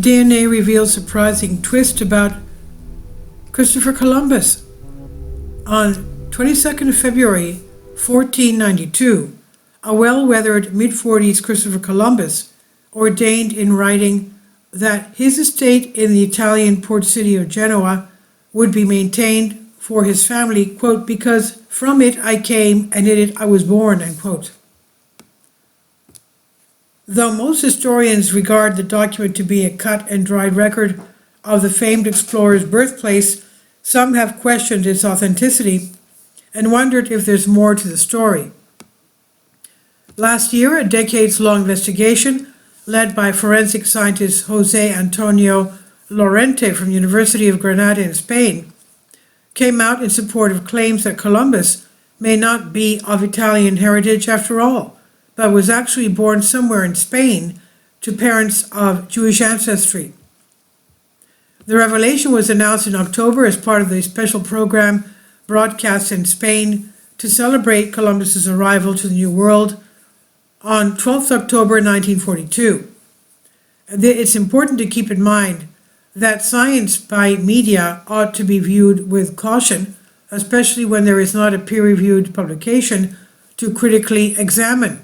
DNA reveals surprising twist about Christopher Columbus. On 22nd of February 1492, a well-weathered mid-40s Christopher Columbus ordained in writing that his estate in the Italian port city of Genoa would be maintained for his family, quote, because from it I came and in it I was born, end quote. Though most historians regard the document to be a cut and dried record of the famed explorer's birthplace, some have questioned its authenticity and wondered if there's more to the story. Last year, a decades-long investigation led by forensic scientist Jose Antonio Lorente from the University of Granada in Spain came out in support of claims that Columbus may not be of Italian heritage after all, but was actually born somewhere in Spain to parents of Jewish ancestry. The revelation was announced in October as part of the special program broadcast in Spain to celebrate Columbus's arrival to the New World on 12th October 1942. It's important to keep in mind that science by media ought to be viewed with caution, especially when there is not a peer-reviewed publication to critically examine.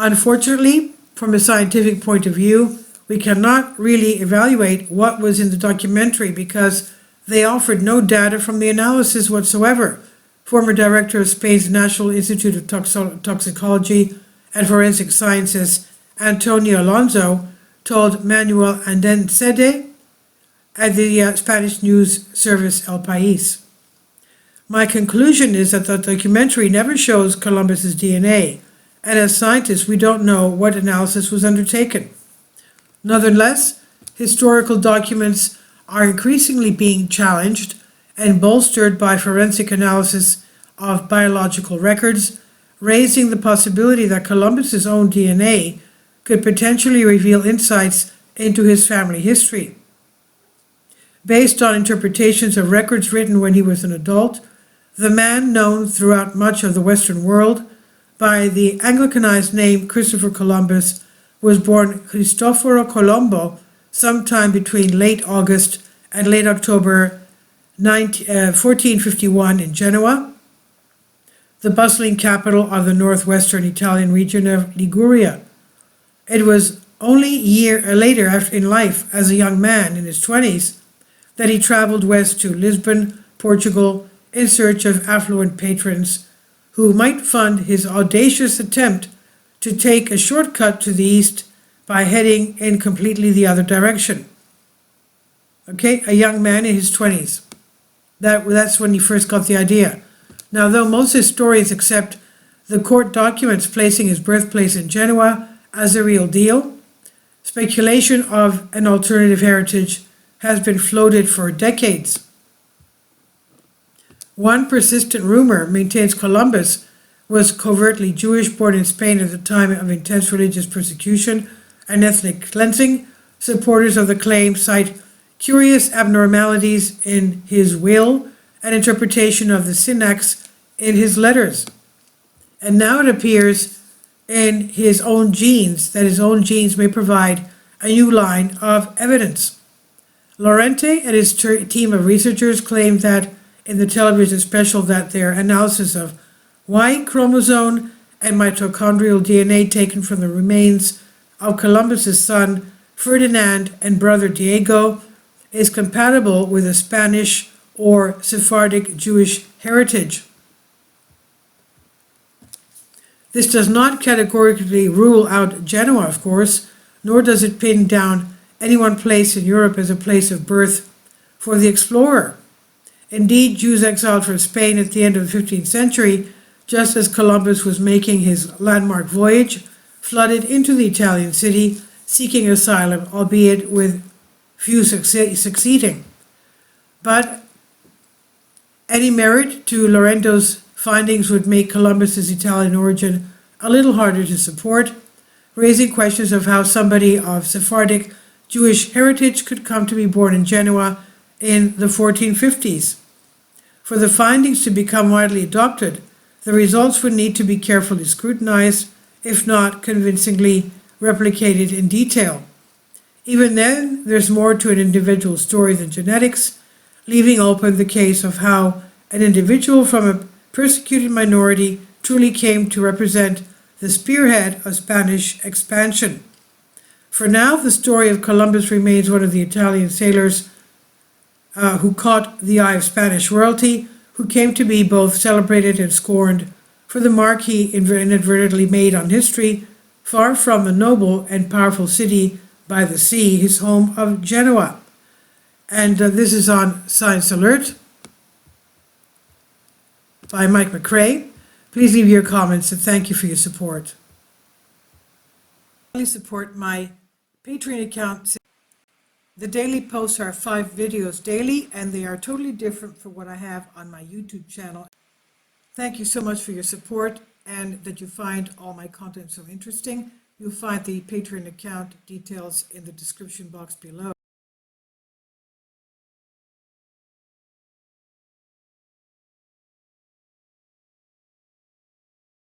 Unfortunately, from a scientific point of view, we cannot really evaluate what was in the documentary because they offered no data from the analysis whatsoever. Former director of Spain's National Institute of Toxicology and Forensic Sciences, Antonio Alonso, told Manuel Andensede at the Spanish news service El País. My conclusion is that the documentary never shows Columbus's DNA, and as scientists we don't know what analysis was undertaken. Nonetheless, historical documents are increasingly being challenged and bolstered by forensic analysis of biological records, raising the possibility that Columbus's own DNA could potentially reveal insights into his family history. Based on interpretations of records written when he was an adult, the man known throughout much of the Western world by the Anglicanized name Christopher Columbus was born Cristoforo Colombo sometime between late August and late October 1451 in Genoa, the bustling capital of the northwestern Italian region of Liguria. It was only a year later in life, as a young man in his 20s, that he traveled west to Lisbon, Portugal, in search of affluent patrons who might fund his audacious attempt to take a shortcut to the east by heading in completely the other direction. Okay, a young man in his 20s. That's when he first got the idea. Now, though most historians accept the court documents placing his birthplace in Genoa as a real deal, speculation of an alternative heritage has been floated for decades. One persistent rumor maintains Columbus was covertly Jewish, born in Spain at the time of intense religious persecution and ethnic cleansing. Supporters of the claim cite curious abnormalities in his will and interpretation of the syntax in his letters. And now it appears in his own genes that his own genes may provide a new line of evidence. Lorente and his team of researchers claimed that in the television special that their analysis of Y chromosome and mitochondrial DNA taken from the remains of Columbus's son Ferdinand and brother Diego is compatible with a Spanish or Sephardic Jewish heritage. This does not categorically rule out Genoa, of course, nor does it pin down any one place in Europe as a place of birth for the explorer. Indeed, Jews exiled from Spain at the end of the 15th century, just as Columbus was making his landmark voyage, flooded into the Italian city, seeking asylum, albeit with few succeeding. But any merit to Lorento's findings would make Columbus's Italian origin a little harder to support, raising questions of how somebody of Sephardic Jewish heritage could come to be born in Genoa in the 1450s. For the findings to become widely adopted, the results would need to be carefully scrutinized, if not convincingly replicated in detail. Even then, there's more to an individual story than genetics, leaving open the case of how an individual from a persecuted minority truly came to represent the spearhead of Spanish expansion. For now, the story of Columbus remains one of the Italian sailors who caught the eye of Spanish royalty, who came to be both celebrated and scorned for the mark he inadvertently made on history, far from the noble and powerful city by the sea, his home of Genoa. And this is on Science Alert by Mike McCrae. Please leave your comments and thank you for your support. Please support my Patreon account. The daily posts are 5 videos daily, and they are totally different from what I have on my YouTube channel. Thank you so much for your support and that you find all my content so interesting. You'll find the Patreon account details in the description box below.